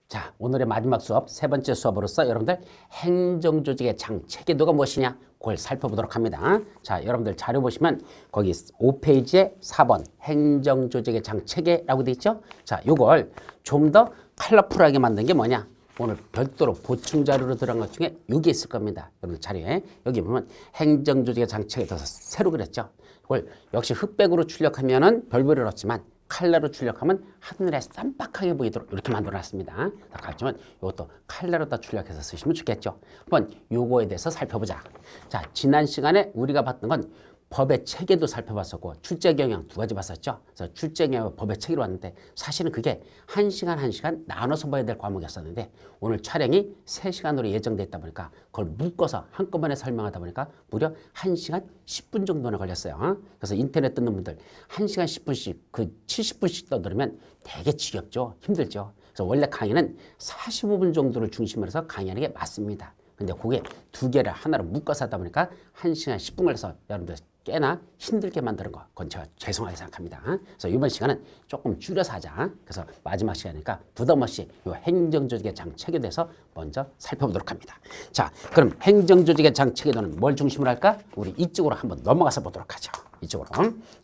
자, 오늘의 마지막 수업, 세 번째 수업으로서 여러분들 행정조직의 장체계도가 무엇이냐? 그걸 살펴보도록 합니다. 자, 여러분들 자료 보시면 거기 5페이지에 4번 행정조직의 장체계라고 되어 있죠? 자, 요걸 좀 더 컬러풀하게 만든 게 뭐냐? 오늘 별도로 보충 자료로 들어간 것 중에 여기 있을 겁니다. 여러분들 자료에 여기 보면 행정조직의 장체계도 새로 그렸죠? 이걸 역시 흑백으로 출력하면은 별볼일 없지만 칼라로 출력하면 하늘에 쌈박하게 보이도록 이렇게 만들어놨습니다. 그렇지만 이것도 칼라로다 출력해서 쓰시면 좋겠죠. 한번 요거에 대해서 살펴보자. 자, 지난 시간에 우리가 봤던 건 법의 체계도 살펴봤었고 출제 경향 두 가지 봤었죠. 그래서 출제 경향과 법의 체계로 왔는데 사실은 그게 한 시간 나눠서 봐야 될 과목이었었는데 오늘 촬영이 3시간으로 예정돼 있다 보니까 그걸 묶어서 한꺼번에 설명하다 보니까 무려 1시간 10분 정도나 걸렸어요. 그래서 인터넷 듣는 분들 1시간 10분씩 그 70분씩 떠들으면 되게 지겹죠. 힘들죠. 그래서 원래 강의는 45분 정도를 중심으로 해서 강의하는 게 맞습니다. 근데 그게 두 개를 하나로 묶어서 하다 보니까 1시간 10분 걸려서 여러분들 꽤나 힘들게 만드는 거, 그건 제가 죄송하게 생각합니다. 그래서 이번 시간은 조금 줄여서 하자. 그래서 마지막 시간이니까 부담 없이 이 행정조직의 장체계에 대해서 먼저 살펴보도록 합니다. 자, 그럼 행정조직의 장체계도는 뭘 중심으로 할까? 우리 이쪽으로 한번 넘어가서 보도록 하죠. 이쪽으로.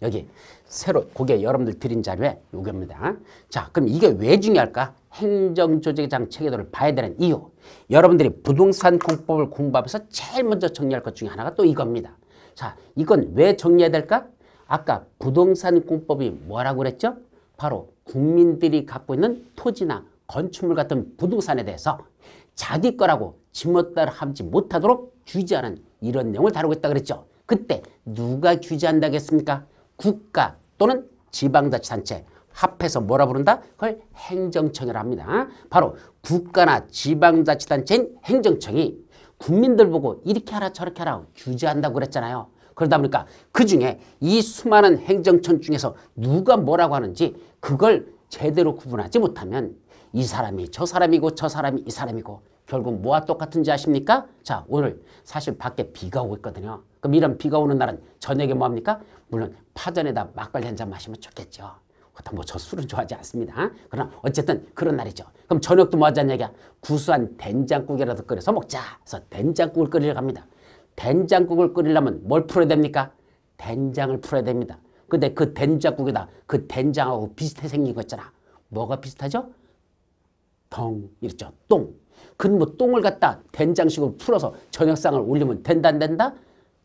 여기 새로 그게 여러분들 드린 자료에 요겁니다. 자, 그럼 이게 왜 중요할까? 행정조직의 장체계도를 봐야 되는 이유. 여러분들이 부동산 공법을 공부하면서 제일 먼저 정리할 것 중에 하나가 또 이겁니다. 자, 이건 왜 정리해야 될까? 아까 부동산 공법이 뭐라고 그랬죠? 바로 국민들이 갖고 있는 토지나 건축물 같은 부동산에 대해서 자기 거라고 지멋대로 하지 못하도록 규제하는 이런 내용을 다루고 있다 그랬죠. 그때 누가 규제한다겠습니까? 국가 또는 지방자치단체 합해서 뭐라 부른다? 그걸 행정청이라 합니다. 바로 국가나 지방자치단체인 행정청이 국민들 보고 이렇게 하라 저렇게 하라 규제한다고 그랬잖아요. 그러다 보니까 그중에 이 수많은 행정청 중에서 누가 뭐라고 하는지 그걸 제대로 구분하지 못하면 이 사람이 저 사람이고 저 사람이 이 사람이고 결국 뭐와 똑같은지 아십니까? 자, 오늘 사실 밖에 비가 오고 있거든요. 그럼 이런 비가 오는 날은 저녁에 뭐합니까? 물론 파전에다 막걸리 한 잔 마시면 좋겠죠. 그렇다고 뭐 저 술은 좋아하지 않습니다. 그러나 어쨌든 그런 날이죠. 그럼 저녁도 뭐 하자는 얘기야? 구수한 된장국이라도 끓여서 먹자. 그래서 된장국을 끓이러 갑니다. 된장국을 끓이려면 뭘 풀어야 됩니까? 된장을 풀어야 됩니다. 근데 그 된장국에다 그 된장하고 비슷해 생긴 거 있잖아. 뭐가 비슷하죠? 덩, 이랬죠. 똥. 그럼 뭐 똥을 갖다 된장식으로 풀어서 저녁상을 올리면 된다 안 된다?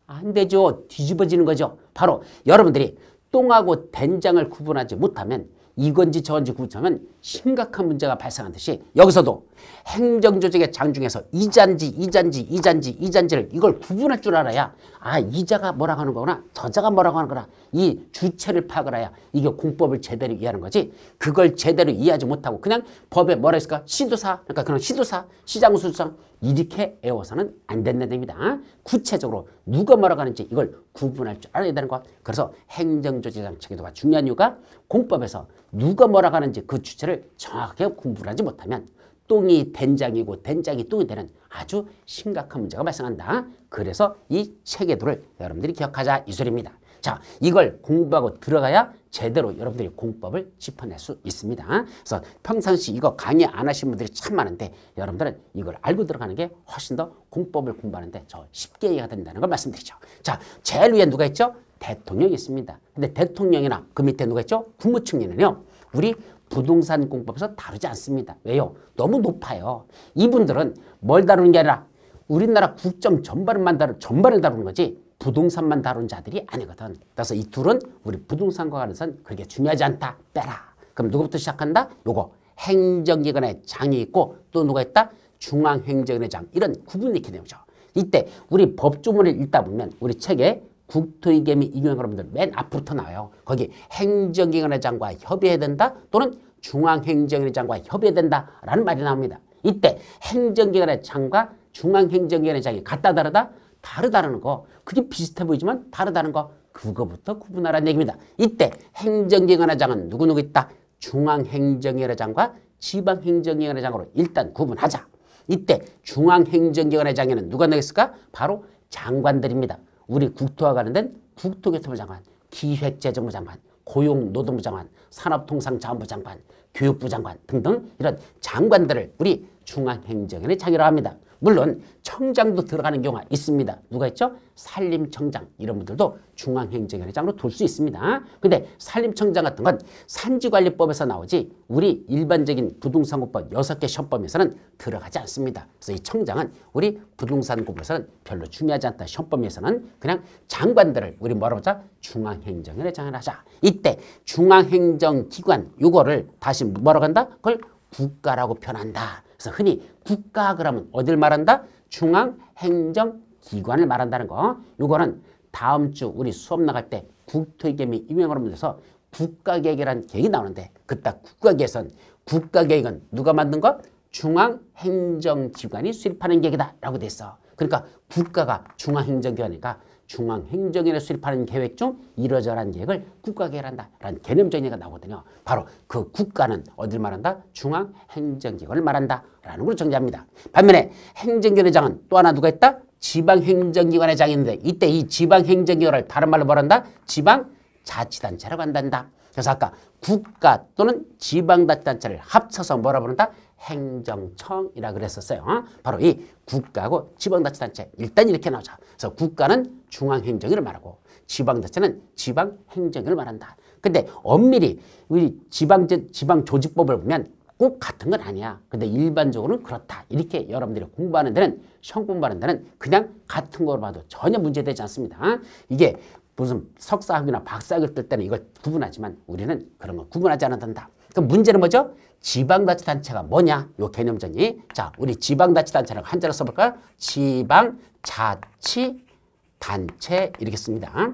안 되죠. 뒤집어지는 거죠. 바로 여러분들이 똥하고 된장을 구분하지 못하면 이건지 저건지 구분하면 심각한 문제가 발생하듯이 여기서도 행정조직의 장중에서 이잔지를 이걸 구분할 줄 알아야 아 이자가 뭐라고 하는 거구나 저자가 뭐라고 하는 거나 이 주체를 파악을 해야 이게 공법을 제대로 이해하는 거지 그걸 제대로 이해하지 못하고 그냥 법에 뭐라 했을까 시도사 그러니까 그런 시도사 시장수상 이렇게 애워서는 안 된다는 겁니다. 구체적으로 누가 뭐라고 하는지 이걸 구분할 줄 알아야 되는 거. 그래서 행정조직 장치계도가 중요한 이유가 공법에서 누가 뭐라고 하는지 그 주체를 정확하게 공부를 하지 못하면 똥이 된장이고 된장이 똥이 되는 아주 심각한 문제가 발생한다. 그래서 이 체계도를 여러분들이 기억하자 이 소리입니다. 자, 이걸 공부하고 들어가야 제대로 여러분들이 공법을 짚어낼 수 있습니다. 그래서 평상시 이거 강의 안 하신 분들이 참 많은데 여러분들은 이걸 알고 들어가는 게 훨씬 더 공법을 공부하는데 더 쉽게 이해가 된다는 걸 말씀드리죠. 자, 제일 위에 누가 있죠? 대통령이 있습니다. 근데 대통령이나 그 밑에 누가 있죠? 국무총리는요. 우리 부동산 공법에서 다루지 않습니다. 왜요? 너무 높아요. 이분들은 뭘 다루는 게 아니라 우리나라 국정 전반을 다루는 거지 부동산만 다룬 자들이 아니거든. 그래서 이 둘은 우리 부동산과 관련해서는 그렇게 중요하지 않다. 빼라. 그럼 누구부터 시작한다? 요거 행정기관의 장이 있고 또 누가 있다? 중앙행정기관의 장. 이런 구분이 있게 되죠. 이때 우리 법조문을 읽다 보면 우리 책에 국토위계 및 이경영 여러분들 맨 앞부터 나와요. 거기 행정기관의 장과 협의해야 된다 또는 중앙행정기관의 장과 협의해야 된다라는 말이 나옵니다. 이때 행정기관의 장과 중앙행정기관의 장이 같다 다르다? 다르다는 거 그게 비슷해 보이지만 다르다는 거 그거부터 구분하라는 얘기입니다. 이때 행정기관의 장은 누구누구 있다? 중앙행정기관의 장과 지방행정기관의 장으로 일단 구분하자. 이때 중앙행정기관의 장에는 누가 나겠을까? 바로 장관들입니다. 우리 국토와 관련된 국토교통부 장관, 기획재정부 장관 고용노동부 장관, 산업통상자원부 장관, 교육부 장관 등등 이런 장관들을 우리 중앙행정위원회 장이라고 합니다. 물론 청장도 들어가는 경우가 있습니다. 누가 있죠? 산림청장 이런 분들도 중앙행정위원회장으로 둘 수 있습니다. 근데 산림청장 같은 건 산지관리법에서 나오지 우리 일반적인 부동산공법 6개 시험범위에서는 들어가지 않습니다. 그래서 이 청장은 우리 부동산공법에서는 별로 중요하지 않다. 시험범위에서는 그냥 장관들을 우리 뭐라고 하자? 중앙행정위원회장을 하자. 이때 중앙행정기관 요거를 다시 뭐라고 한다? 그걸 국가라고 표현한다. 그래서 흔히 국가 그러면 어딜 말한다? 중앙행정기관을 말한다는 거. 요거는 다음 주 우리 수업 나갈 때 국토위계획 임명으로 문제서 국가계획이라는 계획이 나오는데 그따 국가계획은 누가 만든 것? 중앙행정기관이 수립하는 계획이다 라고 돼 있어. 그러니까 국가가 중앙행정기관이니까 중앙행정위원회 수립하는 계획 중 이러저러한 계획을 국가계획한다 라는 개념적인 얘기가 나오거든요. 바로 그 국가는 어딜 말한다? 중앙행정기관을 말한다 라는 걸 정리합니다. 반면에 행정위원회장은 또 하나 누가 있다? 지방행정기관의 장이 있는데 이때 이 지방행정기관을 다른 말로 뭐란다? 지방자치단체라고 한단다. 그래서 아까 국가 또는 지방자치단체를 합쳐서 뭐라 부른다? 행정청이라고 그랬었어요. 바로 이 국가하고 지방자치단체 일단 이렇게 나오자. 그래서 국가는 중앙행정위를 말하고 지방자치는 지방행정위를 말한다. 근데 엄밀히 우리 지방조직법을 보면 꼭 같은 건 아니야. 근데 일반적으로는 그렇다. 이렇게 여러분들이 공부하는 데는 시험 공부하는 데는 그냥 같은 거로 봐도 전혀 문제되지 않습니다. 이게 무슨 석사학위나 박사학위를 뜰 때는 이걸 구분하지만 우리는 그런 거 구분하지 않는다. 그럼 문제는 뭐죠? 지방자치단체가 뭐냐? 요 개념 정리. 자, 우리 지방자치단체라고 한자로 써볼까요? 지방자치단체 이렇게 씁니다.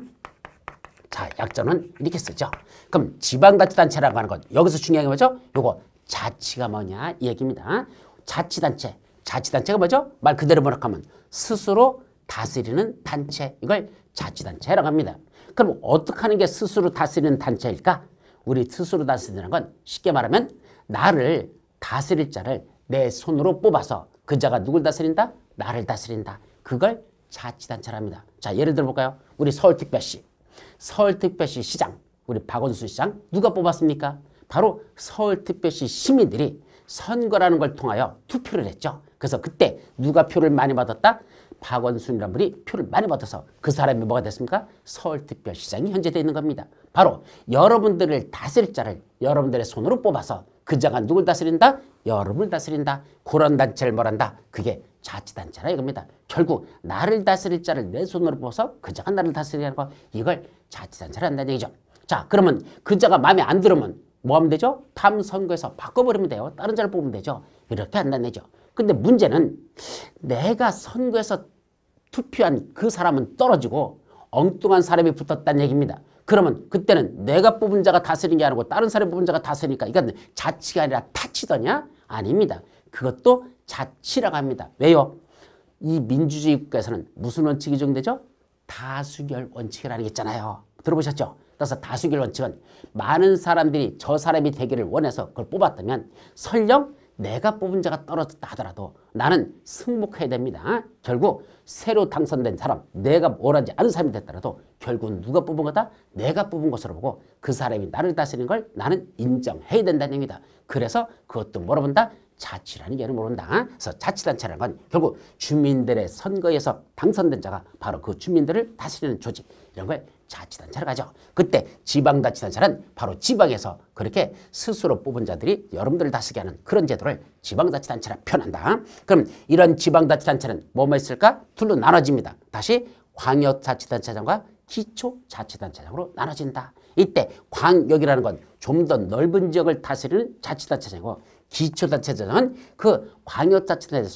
자, 약자는 이렇게 쓰죠. 그럼 지방자치단체라고 하는 건 여기서 중요한 게 뭐죠? 요거 자치가 뭐냐? 이 얘기입니다. 자치단체. 자치단체가 뭐죠? 말 그대로 번역하면 스스로 다스리는 단체. 이걸 자치단체라고 합니다. 그럼 어떻게 하는 게 스스로 다스리는 단체일까? 우리 스스로 다스리는 건 쉽게 말하면 나를 다스릴 자를 내 손으로 뽑아서 그 자가 누굴 다스린다? 나를 다스린다. 그걸 자치단체랍니다. 자, 예를 들어 볼까요? 우리 서울특별시. 서울특별시 시장, 우리 박원순 시장 누가 뽑았습니까? 바로 서울특별시 시민들이 선거라는 걸 통하여 투표를 했죠. 그래서 그때 누가 표를 많이 받았다? 박원순이라는 분이 표를 많이 받아서 그 사람이 뭐가 됐습니까? 서울특별시장이 현재 되어 있는 겁니다. 바로 여러분들을 다스릴 자를 여러분들의 손으로 뽑아서 그 자가 누굴 다스린다? 여러분을 다스린다. 그런 단체를 뭐란다? 그게 자치단체라 이겁니다. 결국 나를 다스릴 자를 내 손으로 뽑아서 그 자가 나를 다스리는 거 이걸 자치단체라 한다는 얘기죠. 자, 그러면 그 자가 마음에 안 들으면 뭐 하면 되죠? 다음 선거에서 바꿔버리면 돼요. 다른 자를 뽑으면 되죠. 이렇게 한다는 얘기죠. 근데 문제는 내가 선거에서 투표한 그 사람은 떨어지고 엉뚱한 사람이 붙었다는 얘기입니다. 그러면 그때는 내가 뽑은 자가 다스리는 게 아니고 다른 사람이 뽑은 자가 다스리니까 이건 자치가 아니라 타치더냐? 아닙니다. 그것도 자치라고 합니다. 왜요? 이 민주주의 국가에서는 무슨 원칙이 적용되죠? 다수결 원칙이라는 게 있잖아요. 들어보셨죠? 따라서 다수결 원칙은 많은 사람들이 저 사람이 되기를 원해서 그걸 뽑았다면 설령 내가 뽑은 자가 떨어졌다 하더라도 나는 승복해야 됩니다. 결국 새로 당선된 사람, 내가 원하지 않은 사람이 됐더라도 결국은 누가 뽑은 거다? 내가 뽑은 것으로 보고 그 사람이 나를 다스리는 걸 나는 인정해야 된다는 얘기입니다. 그래서 그것도 뭐라 본다? 자치라는 개념을 모른다. 그래서 자치단체라는 건 결국 주민들의 선거에서 당선된 자가 바로 그 주민들을 다스리는 조직 이런 걸 자치단체라고 하죠. 그때 지방자치단체는 바로 지방에서 그렇게 스스로 뽑은 자들이 여러분들을 다스리게 하는 그런 제도를 지방자치단체라 표현한다. 그럼 이런 지방자치단체는 뭐뭐 있을까? 둘로 나눠집니다. 다시 광역자치단체장과 기초자치단체장으로 나눠진다. 이때 광역이라는 건 좀 더 넓은 지역을 다스리는 자치단체장이고 기초자치단체장은 그 광역자치단체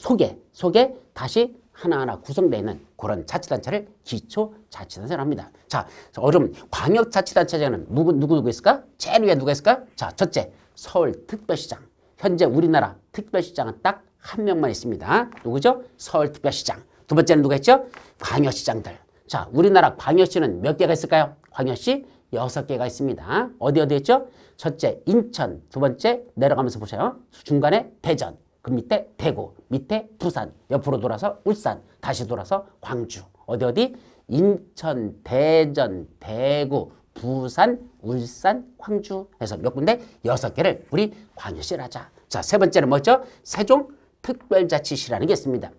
속에 다시 하나하나 구성되어 있는 그런 자치단체를 기초자치단체라고 합니다. 자, 그럼 광역자치단체장은 누구 있을까? 제일 위에 누가 있을까? 자, 첫째, 서울특별시장. 현재 우리나라 특별시장은 딱 한 명만 있습니다. 누구죠? 서울특별시장. 두 번째는 누가 있죠? 광역시장들. 자, 우리나라 광역시는 몇 개가 있을까요? 광역시 6개가 있습니다. 어디 있죠? 첫째, 인천. 두 번째, 내려가면서 보세요. 중간에 대전. 그 밑에 대구, 밑에 부산, 옆으로 돌아서 울산, 다시 돌아서 광주. 어디? 인천, 대전, 대구, 부산, 울산, 광주 해서 몇 군데 6개를 우리 광역시를 하자. 자, 세 번째는 뭐죠? 세종특별자치시라는 게 있습니다.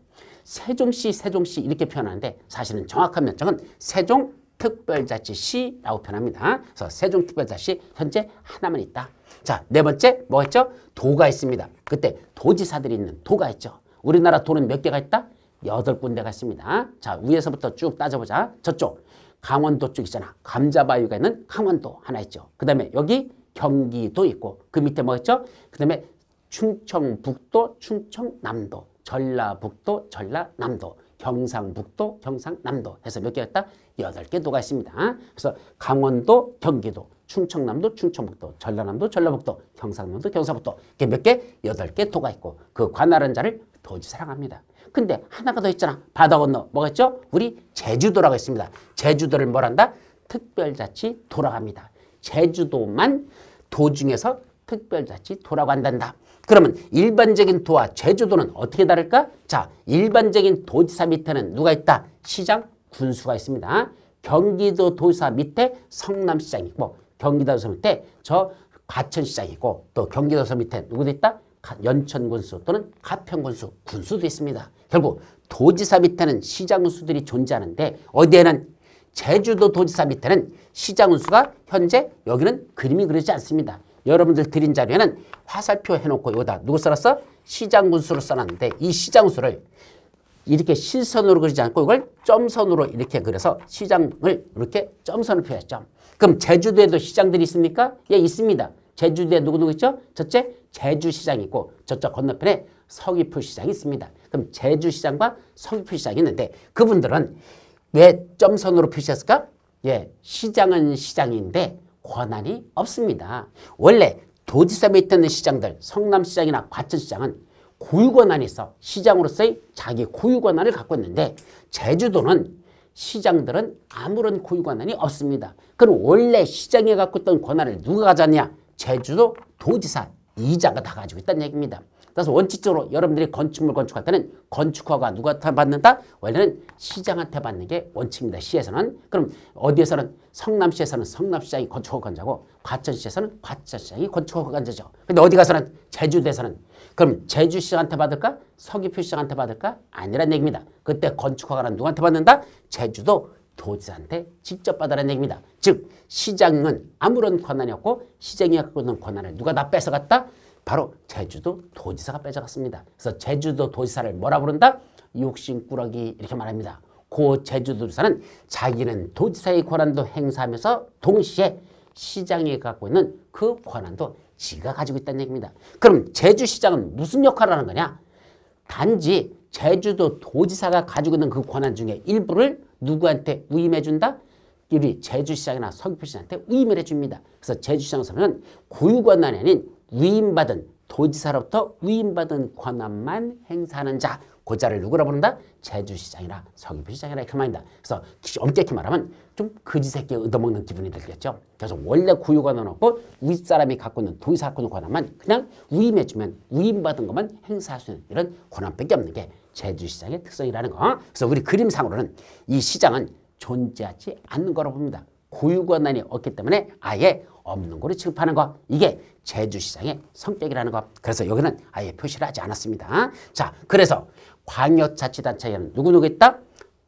세종시 이렇게 표현하는데 사실은 정확한 명칭은 세종특별자치시라고 표현합니다. 그래서 세종특별자치시 현재 하나만 있다. 자, 네 번째 뭐였죠? 도가 있습니다. 그때 도지사들이 있는 도가 있죠. 우리나라 도는 몇 개가 있다? 8군데가 있습니다. 자, 위에서부터 쭉 따져보자. 저쪽 강원도 쪽 있잖아. 감자바위가 있는 강원도 하나 있죠. 그 다음에 여기 경기도 있고 그 밑에 뭐 있죠? 그 다음에 충청북도, 충청남도, 전라북도, 전라남도, 경상북도, 경상남도 해서 몇 개가 있다? 8개 도가 있습니다. 그래서 강원도, 경기도, 충청남도, 충청북도, 전라남도, 전라북도, 경상남도, 경상북도 이렇게 몇 개? 8개 도가 있고 그 관할한 자를 도지사라고 합니다. 근데 하나가 더 있잖아. 바다 건너 뭐가 있죠? 우리 제주도라고 있습니다. 제주도를 뭐란다? 특별자치 도라고 합니다. 제주도만 도 중에서 특별자치 도라고 한단다. 그러면 일반적인 도와 제주도는 어떻게 다를까? 자, 일반적인 도지사 밑에는 누가 있다? 시장, 군수가 있습니다. 경기도 도지사 밑에 성남시장이 있고 경기도지사 밑에 저 과천시장이 있고 또 경기도지사 밑에 누구도 있다? 연천군수 또는 가평군수, 군수도 있습니다. 결국 도지사 밑에는 시장군수들이 존재하는데 어디에는 제주도 도지사 밑에는 시장군수가 현재 여기는 그림이 그려지지 않습니다. 여러분들 드린 자료에는 화살표 해놓고 여기다 누구 써놨어? 시장군수로 써놨는데 이 시장군수를 이렇게 실선으로 그리지 않고 이걸 점선으로 이렇게 그려서 시장을 이렇게 점선을 표했죠. 그럼 제주도에도 시장들이 있습니까? 예, 있습니다. 제주도에 누구 있죠? 첫째 제주시장이 있고 저쪽 건너편에 서귀포시장이 있습니다. 그럼 제주시장과 서귀포시장이 있는데 그분들은 왜 점선으로 표시했을까? 예, 시장은 시장인데 권한이 없습니다. 원래 도지사 밑에 있는 시장들 성남시장이나 과천시장은 고유권한이 있어. 시장으로서의 자기 고유권한을 갖고 있는데 제주도는 시장들은 아무런 고유권한이 없습니다. 그럼 원래 시장이 갖고 있던 권한을 누가 가졌냐? 제주도 도지사 이자가 다 가지고 있다는 얘기입니다. 그래서 원칙적으로 여러분들이 건축물 건축할 때는 건축허가 누구한테 받는다? 원래는 시장한테 받는 게 원칙입니다. 시에서는. 그럼 어디에서는 성남시에서는 성남시장이 건축허가 관자고 과천시에서는 과천시장이 건축허가 관자죠. 근데 어디 가서는 제주도에서는 그럼 제주시장한테 받을까? 서귀포시장한테 받을까? 아니란 얘기입니다. 그때 건축허가는 누구한테 받는다? 제주도 도지사한테 직접 받으라는 얘기입니다. 즉 시장은 아무런 권한이 없고 시장이 갖고 있는 권한을 누가 다 뺏어갔다? 바로 제주도 도지사가 뺏어갔습니다. 그래서 제주도 도지사를 뭐라 부른다? 욕심꾸러기 이렇게 말합니다. 그 제주도 도지사는 자기는 도지사의 권한도 행사하면서 동시에 시장이 갖고 있는 그 권한도 지가 가지고 있다는 얘기입니다. 그럼 제주시장은 무슨 역할을 하는 거냐? 단지 제주도 도지사가 가지고 있는 그 권한 중에 일부를 누구한테 위임해 준다? 우리 제주시장이나 서귀포시장한테 위임을 해줍니다. 그래서 제주시장에서는 고유권한이 아닌 위임받은 도지사로부터 위임받은 권한만 행사하는 자, 그 자를 누구라 부른다? 제주시장이나 서귀포시장이라 이렇게 말합니다. 그래서 엄격히 말하면 좀 거지새끼 얻어먹는 기분이 들겠죠. 그래서 원래 고유권은 없고 윗사람이 갖고 있는 도지사 갖고 있는 권한만 그냥 위임해주면 위임받은 것만 행사할 수 있는 이런 권한밖에 없는 게 제주시장의 특성이라는 거. 그래서 우리 그림상으로는 이 시장은 존재하지 않는 거라고 봅니다. 고유권한이 없기 때문에 아예 없는 거로 취급하는 거. 이게 제주시장의 성격이라는 거. 그래서 여기는 아예 표시를 하지 않았습니다. 자, 그래서 광역자치단체에는 누구누구 있다?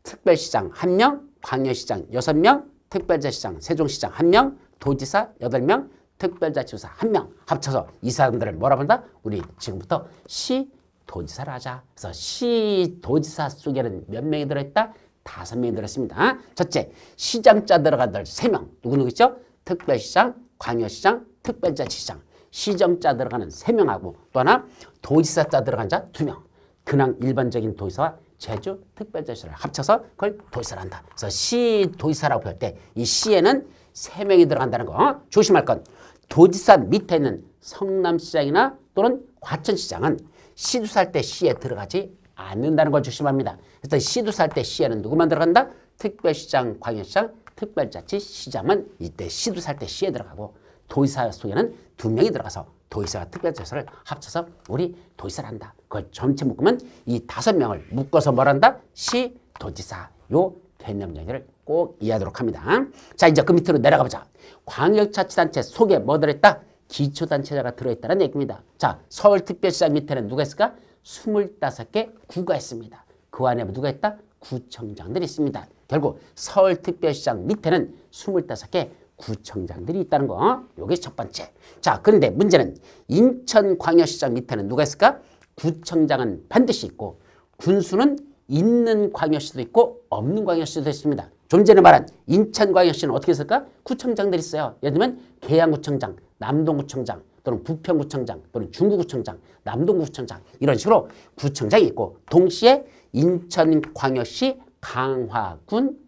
특별시장 1명, 광역시장 6명, 특별자치장 세종시장 1명, 도지사 8명, 특별자치도사 1명 합쳐서 이 사람들을 뭐라 본다? 우리 지금부터 시도지사를 하자. 그래서 시도지사 속에는 몇 명이 들어있다? 5명이 들었습니다. 첫째, 시장자 들어간 들 3명. 누구누구 있죠? 특별시장, 광역시장, 특별자치시장. 시정자 들어가는 3명하고 또 하나 도지사자 들어간 자 2명. 그냥 일반적인 도지사와 제주 특별자치를 합쳐서 그걸 도지사를 한다. 그래서 시도지사라고 할 때 이 시에는 3명이 들어간다는 거. 조심할 건 도지사 밑에 있는 성남시장이나 또는 과천시장은 시도사 할 때 시에 들어가지 않는다는 걸 조심합니다. 그래서 시도사 할 때 시에는 누구만 들어간다? 특별시장, 광역시장, 특별자치, 시장은 이때 시도사 할 때 시에 들어가고 도지사 속에는 2명이 들어가서 도지사와 특별자치를 합쳐서 우리 도지사를 한다. 그걸 전체 묶으면 이 5명을 묶어서 뭘 한다? 시도지사. 요 개념 정의를 꼭 이해하도록 합니다. 자, 이제 그 밑으로 내려가 보자. 광역자치단체 속에 뭐 들어있다? 기초단체자가 들어있다는 얘기입니다. 자, 서울특별시장 밑에는 누가 있을까? 25개 구가 있습니다. 그 안에 누가 있다? 구청장들이 있습니다. 결국 서울특별시장 밑에는 25개 구청장들이 있다는 거. 요게 첫 번째. 자, 그런데 문제는 인천광역시장 밑에는 누가 있을까? 구청장은 반드시 있고 군수는 있는 광역시도 있고 없는 광역시도 있습니다. 좀 전에 말한 인천광역시는 어떻게 있을까? 구청장들이 있어요. 예를 들면 계양구청장, 남동구청장 또는 부평구청장 또는 중구구청장, 남동구청장 이런 식으로 구청장이 있고 동시에 인천광역시 강화군,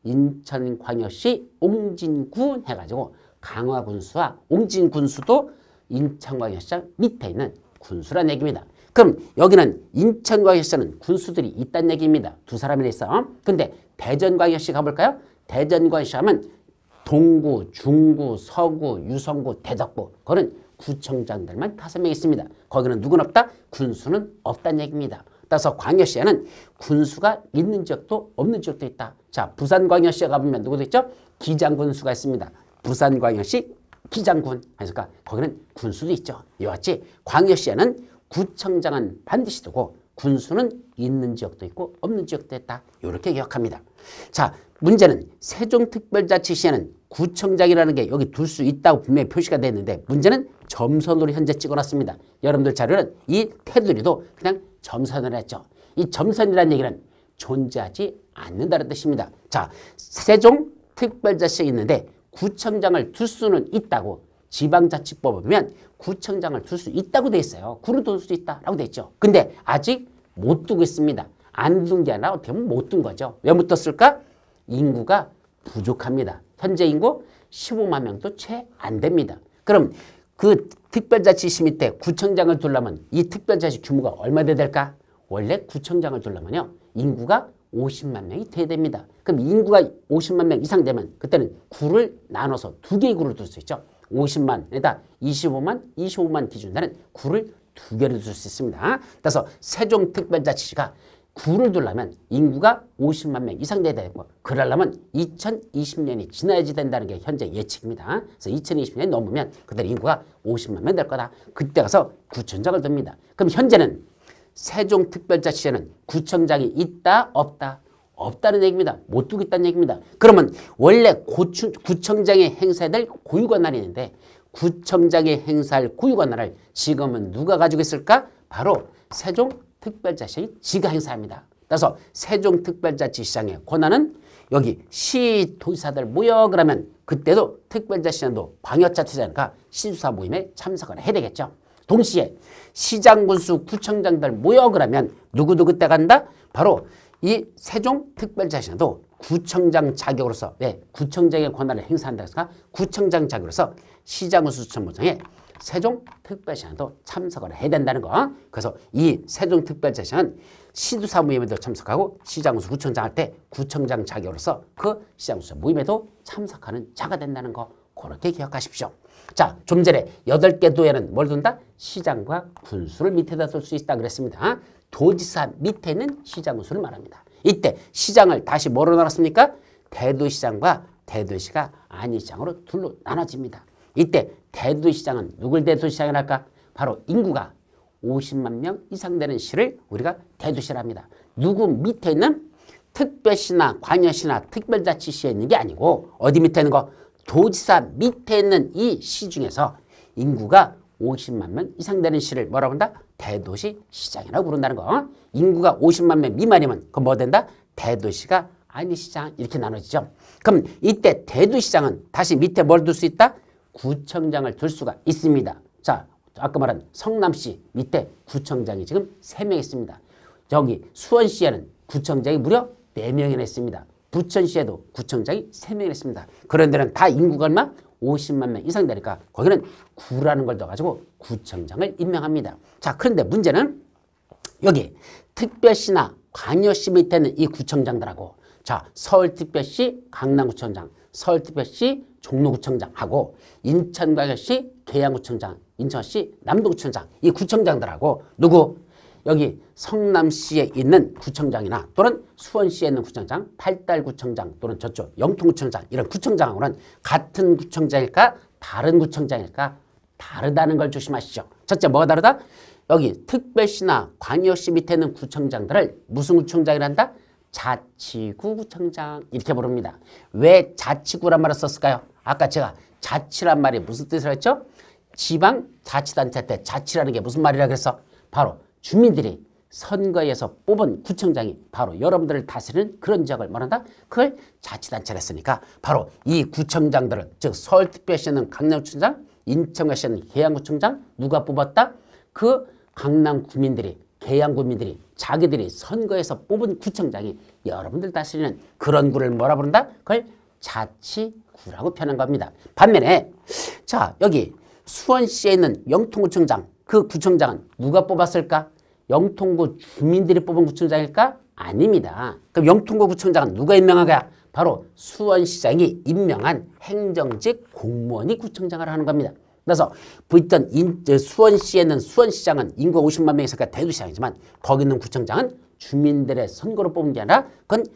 인천광역시 옹진군 해가지고 강화군수와 옹진군수도 인천광역시장 밑에 있는 군수란 얘기입니다. 그럼 여기는 인천광역시는 군수들이 있다는 얘기입니다. 두 사람이 있어. 근데 대전광역시 가볼까요? 대전광역시 하면 동구, 중구, 서구, 유성구, 대덕구 그거는 구청장들만 5명 있습니다. 거기는 누구는 없다? 군수는 없다는 얘기입니다. 따라서 광역시에는 군수가 있는 지역도 없는 지역도 있다. 자, 부산광역시에 가보면 누구도 있죠? 기장군수가 있습니다. 부산광역시 기장군. 그러니까 거기는 군수도 있죠. 이와 같이 광역시에는 구청장은 반드시 두고 군수는 있는 지역도 있고 없는 지역도 있다. 이렇게 기억합니다. 자, 문제는 세종특별자치시에는 구청장이라는 게 여기 둘 수 있다고 분명히 표시가 되어 있는데 문제는 점선으로 현재 찍어놨습니다. 여러분들 자료는 이 테두리도 그냥 점선을 했죠. 이 점선이라는 얘기는 존재하지 않는다는 뜻입니다. 자, 세종특별자치시에 있는데 구청장을 둘 수는 있다고 지방자치법을 보면 구청장을 둘 수 있다고 돼 있어요. 구를 둘 수 있다라고 돼 있죠. 근데 아직 못 두고 있습니다. 안 둔 게 아니라 어떻게 보면 못 둔 거죠. 왜 못 뒀을까? 인구가 부족합니다. 현재 인구 15만 명도 채 안 됩니다. 그럼 그 특별자치시 밑에 구청장을 두려면 이 특별자치 규모가 얼마 돼야 될까? 원래 구청장을 두려면요. 인구가 50만 명이 돼야 됩니다. 그럼 인구가 50만 명 이상 되면 그때는 구를 나눠서 두 개의 구를 둘 수 있죠. 50만에다 25만 기준으로는 구를 두 개를 둘 수 있습니다. 그래서 세종특별자치시가 구를 두려면 인구가 50만 명 이상 돼야 되고 그러려면 2020년이 지나야지 된다는 게 현재 예측입니다. 그래서 2020년이 넘으면 그때 인구가 50만 명 될 거다. 그때 가서 구청장을 둡니다. 그럼 현재는 세종특별자치시에는 구청장이 있다 없다? 없다는 얘기입니다. 못 두고 있다는 얘기입니다. 그러면 원래 구청장이 행사해야 될 고유권한이 있는데 구청장이 행사할 고유권한을 지금은 누가 가지고 있을까? 바로 세종특별자치시 지가 행사합니다. 따라서 세종특별자치시장의 권한은 여기 시도지사들 모여 그러면 그때도 특별자치시장도 광역자치자니까 시도지사 모임에 참석을 해야 되겠죠. 동시에 시장, 군수, 구청장들 모여 그러면 누구도 그때 간다? 바로 이 세종특별자치시장도 구청장 자격으로서 구청장의 권한을 행사한다 해서 구청장 자격으로서 시장, 군수, 구청장에 세종특별시장도 참석을 해야 된다는 거. 그래서 이 세종특별자치시장은 시도사 모임에도 참석하고 시장, 군수, 구청장 할 때 구청장 자격으로서 그 시장, 군수 모임에도 참석하는 자가 된다는 거. 그렇게 기억하십시오. 자, 좀 전에 8개 도에는 뭘 둔다? 시장과 군수를 밑에다 둘 수 있다 그랬습니다. 도지사 밑에 있는 시장, 군수를 말합니다. 이때 시장을 다시 뭐로 나눴습니까? 대도시장과 대도시가 아닌 시장으로 둘로 나눠집니다. 이때 대도시장은 누굴 대도시장이라 할까? 바로 인구가 50만 명 이상 되는 시를 우리가 대도시라 합니다. 누구 밑에 있는 특별시나 광역시나 특별자치시에 있는 게 아니고 어디 밑에 있는 거? 도지사 밑에 있는 이 시 중에서 인구가 50만 명 이상 되는 시를 뭐라고 한다? 대도시 시장이라고 부른다는 거. 인구가 50만 명 미만이면 그건 뭐 된다? 대도시가 아닌 시장 이렇게 나눠지죠. 그럼 이때 대도시장은 다시 밑에 뭘 둘 수 있다? 구청장을 둘 수가 있습니다. 자, 아까 말한 성남시 밑에 구청장이 지금 3명 있습니다. 저기 수원시에는 구청장이 무려 4명이나 있습니다. 부천시에도 구청장이 3명 있습니다. 그런 데는 다 인구가 얼마? 50만 명 이상 되니까 거기는 구라는 걸 넣어가지고 구청장을 임명합니다. 자, 그런데 문제는 여기 특별시나 광역시 밑에 있는 이 구청장들하고 자, 서울특별시 강남구청장, 서울특별시 종로구청장하고 인천광역시 계양구청장, 인천시 남동구청장 이 구청장들하고 누구? 여기 성남시에 있는 구청장이나 또는 수원시에 있는 구청장, 팔달구청장 또는 저쪽 영통구청장 이런 구청장하고는 같은 구청장일까 다른 구청장일까 다르다는 걸 조심하시죠. 첫째 뭐가 다르다? 여기 특별시나 광역시 밑에 있는 구청장들을 무슨 구청장이란다? 자치구 구청장 이렇게 부릅니다. 왜 자치구란 말을 썼을까요? 아까 제가 자치란 말이 무슨 뜻을 했죠? 지방자치단체 때 자치라는 게 무슨 말이라 그랬어? 바로 주민들이 선거에서 뽑은 구청장이 바로 여러분들을 다스리는 그런 지역을 말한다. 그걸 자치단체를 했으니까 바로 이 구청장들을 즉 서울특별시는 강남구청장, 인천구시는 계양구청장 누가 뽑았다? 그 강남 구민들이 계양 구민들이 자기들이 선거에서 뽑은 구청장이 여러분들 다스리는 그런 구를 뭐라 부른다? 그걸 자치구라고 표현한 겁니다. 반면에 자 여기 수원시에 있는 영통구청장 그 구청장은 누가 뽑았을까? 영통구 주민들이 뽑은 구청장일까? 아닙니다. 그럼 영통구 구청장은 누가 임명한 거야? 바로 수원시장이 임명한 행정직 공무원이 구청장을 하는 겁니다. 그래서 있던 수원시에는 수원시장은 인구가 50만 명이 있으니까 대도시장이지만 거기 있는 구청장은 주민들의 선거로 뽑은 게 아니라 그건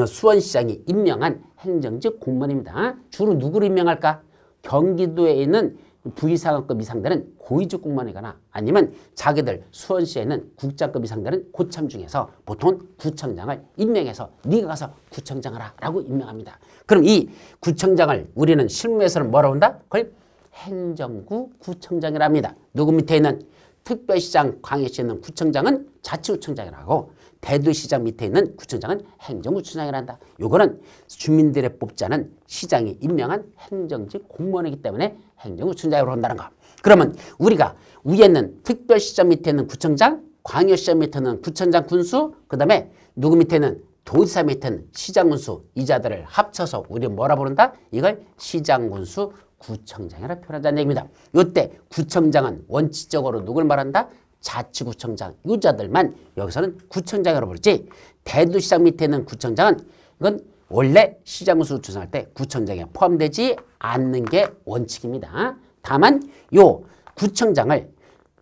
수원시장이 임명한 행정직 공무원입니다. 주로 누구를 임명할까? 경기도에 있는 부의사관급 이상 되는 고위직 공무원이거나 아니면 자기들 수원시에 있는 국장급 이상 되는 고참 중에서 보통 구청장을 임명해서 네가 가서 구청장 하라 라고 임명합니다. 그럼 이 구청장을 우리는 실무에서는 뭐라고 한다? 그걸 행정구 구청장이랍니다. 누구 밑에 있는 특별시장 광역시에 있는 구청장은 자치구청장이라고 대도시장 밑에 있는 구청장은 행정구청장이란다. 요거는 주민들의 뽑지 않은 시장이 임명한 행정직 공무원이기 때문에 행정구청장으로 한다는 거. 그러면 우리가 위에 있는 특별시장 밑에 있는 구청장, 광역시장 밑에 있는 구청장 군수, 그 다음에 누구 밑에 있는 도지사 밑에 있는 시장군수 이 자들을 합쳐서 우리 뭐라 부른다? 이걸 시장군수 구청장이라 표현한다는 얘기입니다. 이때 구청장은 원칙적으로 누굴 말한다? 자치구청장 유자들만 여기서는 구청장이라고 부르지 대도시장 밑에 있는 구청장은 이건 원래 시장군수 구청장할 때 구청장에 포함되지 않는 게 원칙입니다. 다만 요 구청장을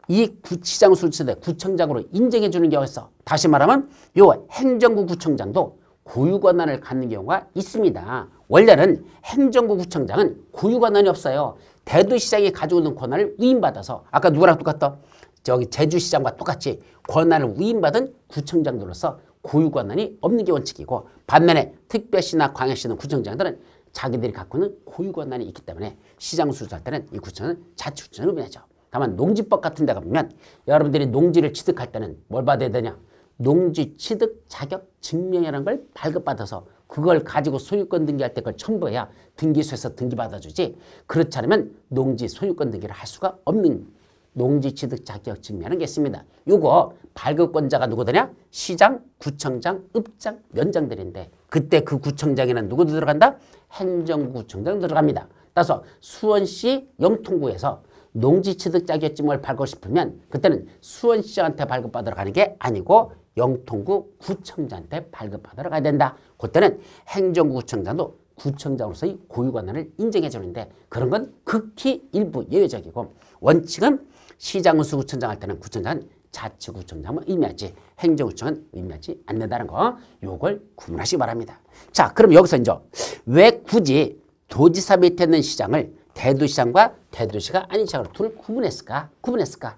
이 시장군수 구청장 구청장으로 인정해 주는 경우가 있어. 다시 말하면 요 행정구 구청장도 고유 권한을 갖는 경우가 있습니다. 원래는 행정구 구청장은 고유 권한이 없어요. 대도시장이 가지고 있는 권한을 위임받아서 아까 누구랑 똑같다? 저기 제주시장과 똑같이 권한을 위임받은 구청장들로서 고유 권한이 없는 게 원칙이고 반면에 특별시나 광역시는 구청장들은 자기들이 갖고 있는 고유 권한이 있기 때문에 시장 수주할 때는 이 구청은 자치구청으로 변하죠. 다만 농지법 같은 데 가보면 여러분들이 농지를 취득할 때는 뭘 받아야 되냐? 농지 취득 자격 증명이라는 걸 발급받아서 그걸 가지고 소유권 등기할 때 그걸 첨부해야 등기소에서 등기받아주지 그렇지 않으면 농지 소유권 등기를 할 수가 없는 농지 취득 자격 증명이라는 게 있습니다. 요거 발급권자가 누구더냐? 시장, 구청장, 읍장, 면장들인데 그때 그 구청장에는 누구도 들어간다? 행정구청장 들어갑니다. 따라서 수원시 영통구에서 농지 취득 자격증을 발급하고 싶으면 그때는 수원시장한테 발급받으러 가는 게 아니고 영통구 구청장한테 발급받으러 가야 된다. 그때는 행정구청장도 구청장으로서의 고유 권한을 인정해 주는데 그런 건 극히 일부 예외적이고 원칙은 시장군수 구청장 할 때는 구청장은 자치구청장을 의미하지 행정구청은 의미하지 않는다는 거 요걸 구분하시기 바랍니다. 자 그럼 여기서 이제 왜 굳이 도지사 밑에 있는 시장을 대도시장과 대도시가 아닌 시장으로 둘을 구분했을까?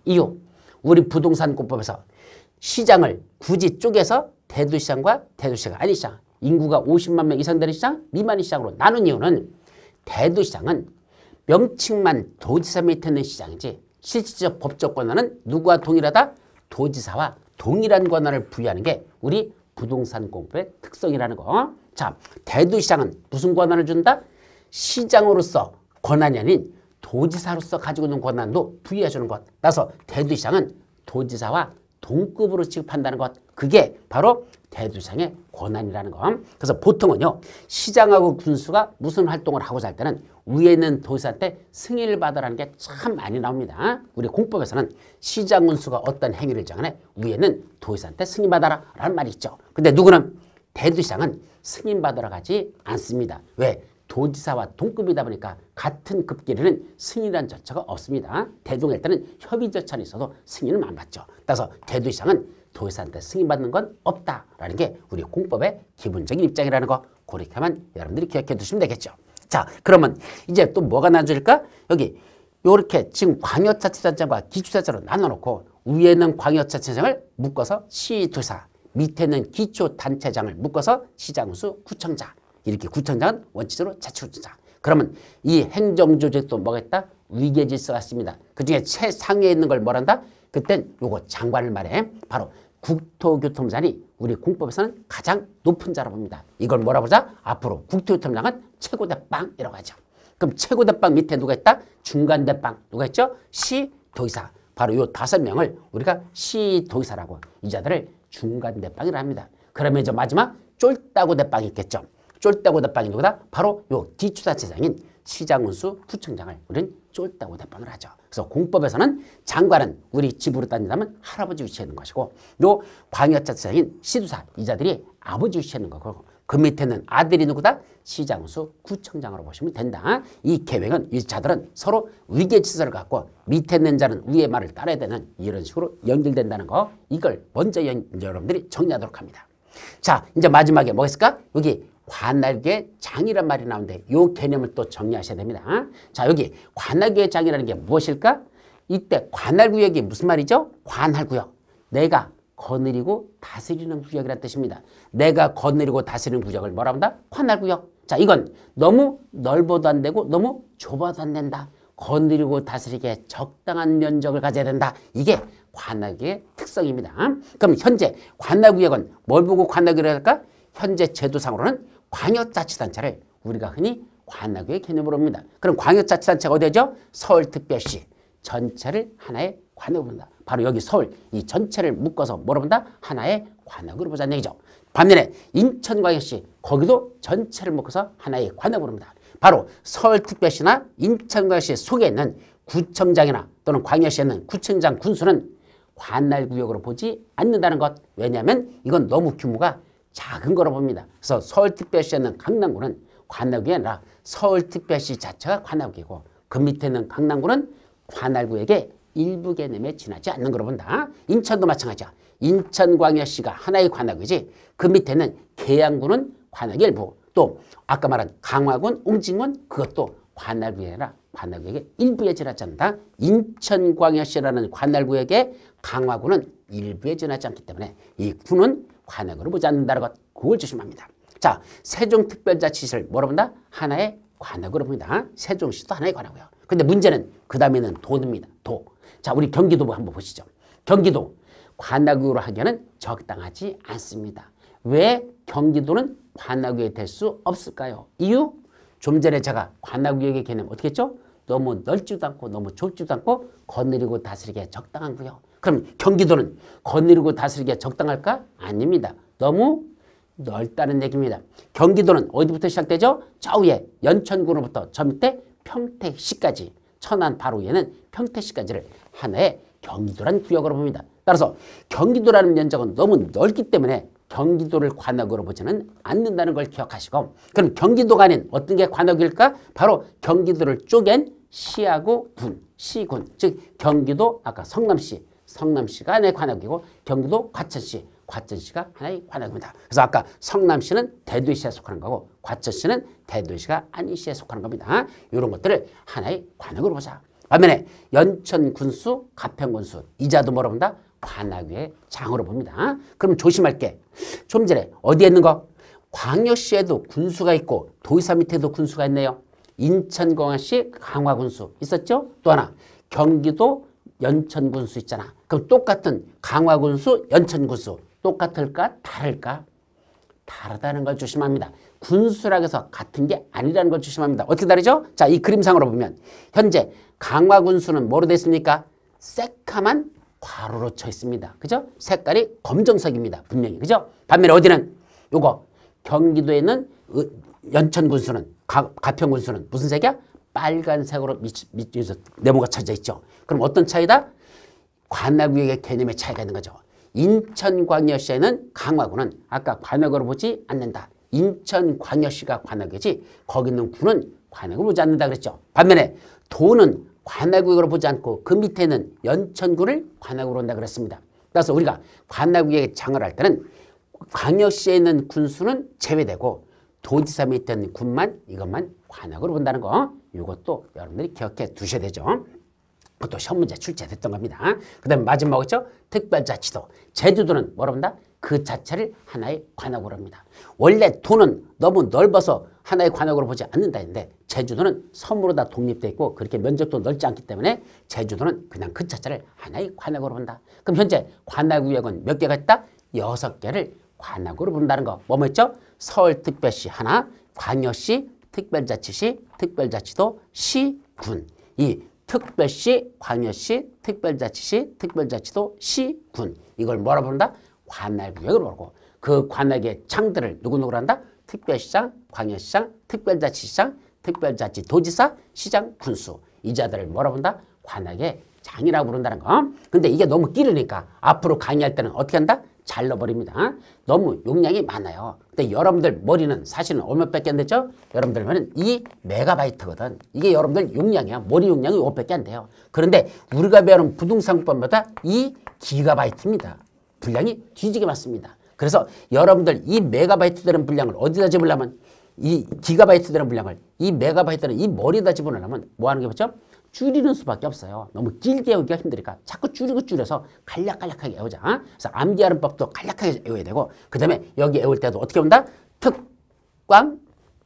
이유 우리 부동산권법에서 시장을 굳이 쪼개서 대도시장과 대도시가 아닌 시장 인구가 50만 명 이상 되는 시장, 미만의 시장으로 나눈 이유는 대도시장은 명칭만 도지사 밑에 있는 시장이지 실질적 법적 권한은 누구와 동일하다? 도지사와 동일한 권한을 부여하는 게 우리 부동산공법의 특성이라는 거. 자, 대도시장은 무슨 권한을 준다? 시장으로서 권한이 아닌 도지사로서 가지고 있는 권한도 부여해 주는 것. 따라서 대도시장은 도지사와 동급으로 취급한다는 것. 그게 바로 대도시장의 권한이라는 거. 그래서 보통은요. 시장하고 군수가 무슨 활동을 하고자 할 때는 위에 있는 도지사한테 승인을 받으라는 게 참 많이 나옵니다. 우리 공법에서는 시장 군수가 어떤 행위를 정하네 위에는 도지사한테 승인받아라 라는 말이 있죠. 근데 누구는 대도시장은 승인받으러 가지 않습니다. 왜? 도지사와 동급이다 보니까 같은 급끼리는 승인이라는 절차가 없습니다. 대동할 때는 협의 절차는 있어도 승인은 안 받죠. 따라서 대도시장은 도지사한테 승인받는 건 없다라는 게 우리 공법의 기본적인 입장이라는 거 그렇게만 여러분들이 기억해 두시면 되겠죠. 자, 그러면 이제 또 뭐가 나눠질까? 여기 요렇게 지금 광역자치단체과 기초자치로 나눠놓고 위에는 광역자치장을 묶어서 시도사, 밑에는 기초단체장을 묶어서 시장수, 구청장. 이렇게 구청장은 원칙적으로 자치구청장. 그러면 이 행정조직에 또 뭐가 있다? 위계질서가 있습니다. 그중에 최상위에 있는 걸 뭐란다? 그땐 요거 장관을 말해. 바로 국토교통장이 우리 공법에서는 가장 높은 자로 봅니다. 이걸 뭐라 보자? 앞으로 국토교통장은 최고대빵이라고 하죠. 그럼 최고대빵 밑에 누가 있다? 중간대빵 누가 있죠? 시도의사. 바로 요 5명을 우리가 시도의사라고 이 자들을 중간대빵이라 합니다. 그러면 이제 마지막 쫄따구 대빵이 있겠죠. 쫄따구 대빵이 누구다? 바로 요 기초자치장인 시장군수 구청장을 우리는 쫄따구 대빵을 하죠. 그래서 공법에서는 장관은 우리 집으로 따진다면 할아버지 위치에 있는 것이고 요 광역자치장인 시도사 이 자들이 아버지 위치에 있는 거고 그 밑에는 아들이 누구다? 시장수 구청장으로 보시면 된다. 이 계획은 이 자들은 서로 위계질서를 갖고 밑에 있는 자는 위의 말을 따라야 되는 이런 식으로 연결된다는 거 이걸 먼저 여러분들이 정리하도록 합니다. 자, 이제 마지막에 뭐 있을까? 여기 관할구의 장이란 말이 나오는데 이 개념을 또 정리하셔야 됩니다. 자, 여기 관할구의 장이라는 게 무엇일까? 이때 관할구역이 무슨 말이죠? 관할구역. 내가 거느리고 다스리는 구역이라는 뜻입니다. 내가 거느리고 다스리는 구역을 뭐라 한다? 관할구역. 자, 이건 너무 넓어도 안 되고 너무 좁아도 안 된다. 거느리고 다스리기에 적당한 면적을 가져야 된다. 이게 관할구의 특성입니다. 그럼 현재 관할구역은 뭘 보고 관할구역을 할까? 현재 제도상으로는 광역자치단체를 우리가 흔히 관할구의 개념으로 봅니다. 그럼 광역자치단체가 어디죠? 서울특별시 전체를 하나의 관할구로 본다. 바로 여기 서울 이 전체를 묶어서 뭐로 본다? 하나의 관할구로 보자는 얘기죠. 반면에 인천광역시 거기도 전체를 묶어서 하나의 관할구로 봅니다. 바로 서울특별시나 인천광역시 속에 있는 구청장이나 또는 광역시에 있는 구청장 군수는 관할구역으로 보지 않는다는 것. 왜냐하면 이건 너무 규모가 작은 거로 봅니다. 그래서 서울특별시에 있는 강남구는 관할구가 아니라 서울특별시 자체가 관할구이고 그 밑에 있는 강남구는 관할구역의 일부 개념에 지나지 않는 거로 본다. 인천도 마찬가지야. 인천광역시가 하나의 관할구이지 그 밑에는 계양구는 관할구 일부 또 아까 말한 강화군, 옹진군 그것도 관할구가 아니라 관할구역의 일부에 지나지 않는다. 인천광역시라는 관할구역의 강화구는 일부에 지나지 않기 때문에 이 구는 관할구로 보지 않는다는 것 그걸 조심합니다. 자, 세종특별자치시를 뭐로 본다? 하나의 관할구로 봅니다. 세종시도 하나의 관할구요. 근데 문제는 그 다음에는 도입니다. 도. 자, 우리 경기도 한번 보시죠. 경기도 관할구로 하기에는 적당하지 않습니다. 왜 경기도는 관할구에 될 수 없을까요? 이유? 좀 전에 제가 관할구역의 개념 어떻게 했죠? 너무 넓지도 않고 너무 좁지도 않고 거느리고 다스리기에 적당한 구요. 그럼 경기도는 거느리고 다스리기에 적당할까? 아닙니다. 너무 넓다는 얘기입니다. 경기도는 어디부터 시작되죠? 저 위에 연천구로부터 저 밑에 평택시까지 천안 바로 위에는 평택시까지를 하나의 경기도라는 구역으로 봅니다. 따라서 경기도라는 면적은 너무 넓기 때문에 경기도를 관할구로 보지는 않는다는 걸 기억하시고 그럼 경기도가 아닌 어떤 게 관할구일까? 바로 경기도를 쪼갠 시하고 군, 시군 즉 경기도 아까 성남시가 하나의 관할구이고 경기도 과천시가 하나의 관할구입니다. 그래서 아까 성남시는 대도시에 속하는 거고 과천시는 대도시가 아닌 시에 속하는 겁니다. 이런 것들을 하나의 관할구로 보자. 반면에 연천군수, 가평군수 이자도 뭐라 본다? 관할구의 장으로 봅니다. 그럼 조심할 게 좀 전에 어디에 있는 거? 광역시에도 군수가 있고 도의사 밑에도 군수가 있네요. 인천광역시 강화군수 있었죠? 또 하나 경기도 연천군수 있잖아. 그럼 똑같은 강화군수, 연천군수 똑같을까? 다를까? 다르다는 걸 조심합니다. 군수라고 해서 같은 게 아니라는 걸 조심합니다. 어떻게 다르죠? 자, 이 그림상으로 보면 현재 강화군수는 뭐로 되어 있습니까? 새카만 괄호로 쳐 있습니다. 그죠? 색깔이 검정색입니다. 분명히. 그죠? 반면에 어디는 요거 경기도에 있는 연천군수는 가평군수는 무슨 색이야? 빨간색으로 밑에서 네모가 쳐져 있죠. 그럼 어떤 차이다? 관할구역의 개념의 차이가 있는 거죠. 인천광역시에는 강화구는 아까 관할구로 보지 않는다. 인천광역시가 관할구역이지 거기 있는 구는 관할구역을 보지 않는다 그랬죠. 반면에 도는 관할구역으로 보지 않고 그 밑에 있는 연천구를 관할구역으로 본다 그랬습니다. 그래서 우리가 관할구역에 장을 할 때는 광역시에 있는 군수는 제외되고 도지사 밑에 있는 군만 이것만 관할구역으로 본다는 거 이것도 여러분들이 기억해 두셔야 되죠. 그것도 시험 문제 출제됐던 겁니다. 그 다음에 마지막으로 있죠. 특별자치도. 제주도는 뭐라 본다? 그 자체를 하나의 관할구역으로 합니다. 원래 도는 너무 넓어서 하나의 관할구역으로 보지 않는다 했는데 제주도는 섬으로 다 독립되어 있고 그렇게 면적도 넓지 않기 때문에 제주도는 그냥 그 자체를 하나의 관할구역으로 본다. 그럼 현재 관할구역은 몇 개가 있다? 6개를 관할구역으로 본다는 거. 뭐뭐 있죠? 서울특별시 하나, 광역시, 특별자치시, 특별자치도, 시, 군. 이 특별시, 광역시, 특별자치시, 특별자치도, 시, 군. 이걸 뭐라 부른다? 관할구역으로 부르고 그 관할구역의 장들을 누구누구로 한다? 특별시장, 광역시장, 특별자치시장, 특별자치도지사, 시장, 군수. 이 자들을 뭐라 부른다? 관할구역의 장이라고 부른다는 거. 근데 이게 너무 길으니까 앞으로 강의할 때는 어떻게 한다? 잘라버립니다. 너무 용량이 많아요. 근데 여러분들 머리는 사실은 얼마밖에 안 되죠? 여러분들 머리는 2MB거든. 이게 여러분들 용량이야. 머리 용량이 5밖에 안 돼요. 그런데 우리가 배우는 부동산법마다 2GB입니다. 분량이 뒤지게 많습니다. 그래서 여러분들 2MB 되는 분량을 어디다 집으려면 이 기가바이트 되는 분량을 2MB 이 머리에다 집어넣으려면 뭐 하는 게 맞죠? 줄이는 수밖에 없어요. 너무 길게 외우기가 힘드니까 자꾸 줄이고 줄여서 간략간략하게 외우자. 그래서 암기하는 법도 간략하게 외워야 되고 그 다음에 여기 외울 때도 어떻게 본다? 특광,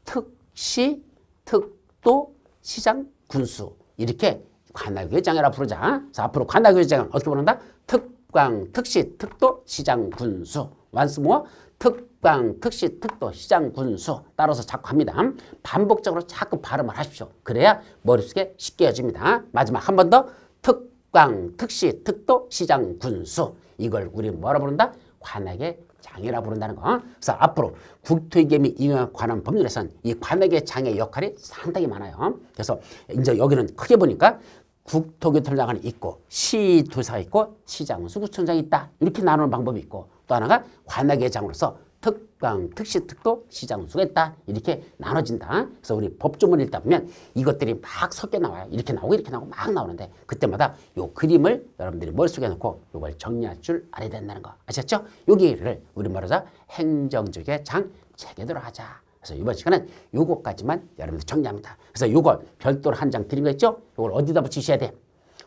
특시, 특도, 시장, 군수 이렇게 관할구역 장이라 부르자. 그래서 앞으로 관할구역 장은 어떻게 부른다? 특광, 특시, 특도, 시장, 군수. once more. 특광, 특시, 특도, 시장, 군수 따라서 자꾸 합니다. 반복적으로 자꾸 발음을 하십시오. 그래야 머릿속에 쉽게 해집니다. 마지막 한 번 더. 특광, 특시, 특도, 시장, 군수. 이걸 우리 뭐라 부른다? 관할구역의 장이라 부른다는 거. 그래서 앞으로 국토위계및 이용에 관한 법률에서는 이 관할구역의 장의 역할이 상당히 많아요. 그래서 이제 여기는 크게 보니까 국토교통장관이 있고 시도사가 있고 시장수 구청장이 있다. 이렇게 나누는 방법이 있고 또 하나가 관할구역의 장으로서 특광, 특시, 특도, 시장수가 있다. 이렇게 나눠진다. 그래서 우리 법조문을 읽다 보면 이것들이 막 섞여 나와요. 이렇게 나오고 이렇게 나오고 막 나오는데 그때마다 요 그림을 여러분들이 머릿속에 놓고 이걸 정리할 줄 알아야 된다는 거. 아셨죠? 여기를 우리 말하자 행정적의 장 체계대로 하자. 그래서 이번 시간은 요거까지만 여러분들 정리합니다. 그래서 요걸 별도로 한 장 드린 거 있죠? 요걸 어디다 붙이셔야 돼?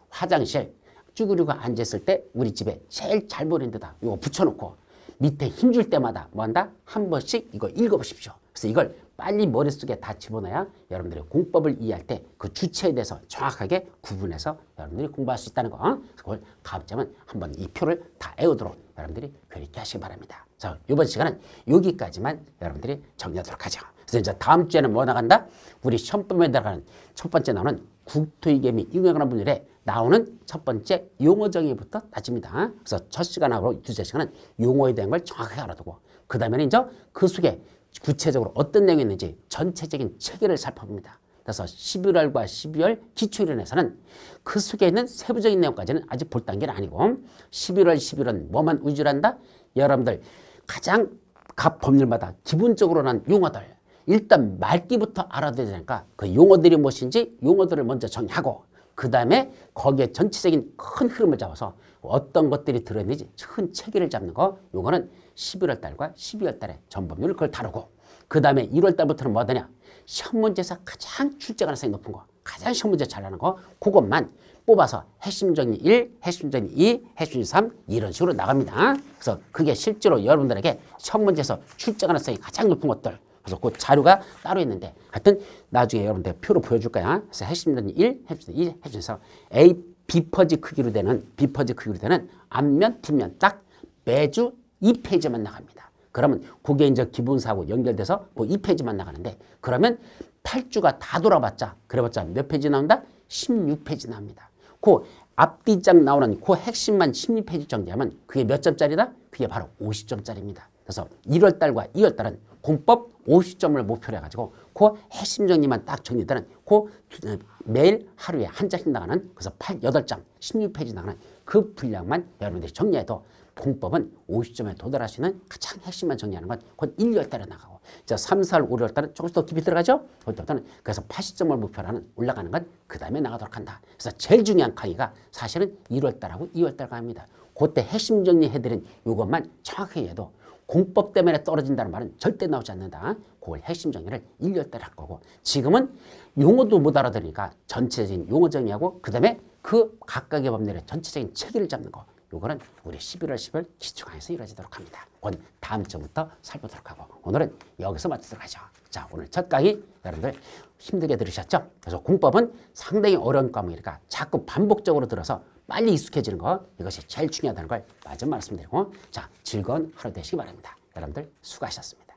화장실 쭈그리고 앉았을 때 우리 집에 제일 잘 보이는 데다 요거 붙여놓고 밑에 힘줄 때마다 뭐 한다? 한 번씩 이거 읽어보십시오. 그래서 이걸 빨리 머릿속에 다 집어넣어야 여러분들이 공법을 이해할 때 그 주체에 대해서 정확하게 구분해서 여러분들이 공부할 수 있다는 거. 그래서 그걸 가급적이면 한번 이 표를 다 외우도록 여러분들이 그렇게 하시기 바랍니다. 자, 이번 시간은 여기까지만 여러분들이 정리하도록 하죠. 그래서 이제 다음 주에는 뭐 나간다? 우리 시험법에 들어가는 첫 번째 나오는 국토위계 및 이용에 관한 분들에 나오는 첫 번째 용어 정의부터 따집니다. 그래서 첫 시간하고 두째 시간은 용어에 대한 걸 정확하게 알아두고 그 다음에는 이제 그 속에 구체적으로 어떤 내용이 있는지 전체적인 체계를 살펴봅니다. 그래서 11월과 12월 기초일원에서는 그 속에 있는 세부적인 내용까지는 아직 볼 단계는 아니고 11월, 12월은 뭐만 위주로 한다? 여러분들 가장 각 법률마다 기본적으로 난 용어들 일단 말기부터 알아둬야 되니까 그 용어들이 무엇인지 용어들을 먼저 정리하고 그 다음에 거기에 전체적인 큰 흐름을 잡아서 어떤 것들이 들어있는지 큰 체계를 잡는 거 요거는 11월 달과 12월 달에 전법률을 그걸 다루고 그 다음에 1월 달부터는 뭐 하느냐 시험 문제에서 가장 출제 가능성이 높은 거 가장 시험 문제 잘 나는 거 그것만 뽑아서 핵심 정리 1, 핵심 정리 2, 핵심 3 이런 식으로 나갑니다. 그래서 그게 실제로 여러분들에게 시험 문제에서 출제 가능성이 가장 높은 것들 그래서 그 자료가 따로 있는데 하여튼 나중에 여러분들 표로 보여줄 거야. 그래서 핵심 정리 1, 핵심 2, 핵심 3 A, B퍼지 크기로 되는 앞면, 뒷면 딱 매주 2페이지만 나갑니다. 그러면 그게 이제 기본사하고 연결돼서 뭐 2페이지만 나가는데 그러면 8주가 다 돌아봤자 그래봤자 몇 페이지 나온다? 16페이지 나옵니다. 그 앞뒤장 나오는 그 핵심만 16페이지 정리하면 그게 몇 점짜리다? 그게 바로 50점짜리입니다. 그래서 1월달과 2월달은 공법 50점을 목표로 해가지고 그 핵심 정리만 딱 정리되는 그 매일 하루에 한 장씩 나가는 그래서 8장 16페이지 나가는 그 분량만 여러분들이 정리해도 공법은 50점에 도달할 수 있는 가장 핵심만 정리하는 건 곧 1, 2월달에 나가고 자 3, 4월, 5, 6월달은 조금씩 더 깊이 들어가죠. 그때부터는 그래서 80점을 목표로 하는 올라가는 건 그 다음에 나가도록 한다. 그래서 제일 중요한 강의가 사실은 1월달하고 2월달 강의입니다. 그때 핵심 정리해드린 이것만 정확하게 해도 공법 때문에 떨어진다는 말은 절대 나오지 않는다. 그걸 핵심 정리를 1, 2월달에 할 거고 지금은 용어도 못 알아들으니까 전체적인 용어 정리하고 그 다음에 그 각각의 법률의 전체적인 체계를 잡는 거. 요거는 우리 11월 10일 기초강에서 이루어지도록 합니다. 그건 다음 주부터 살펴보도록 하고 오늘은 여기서 마치도록 하죠. 자, 오늘 첫 강의 여러분들 힘들게 들으셨죠? 그래서 공법은 상당히 어려운 과목이니까 자꾸 반복적으로 들어서 빨리 익숙해지는 거 이것이 제일 중요하다는 걸 마저 말씀드리고 자, 즐거운 하루 되시기 바랍니다. 여러분들 수고하셨습니다.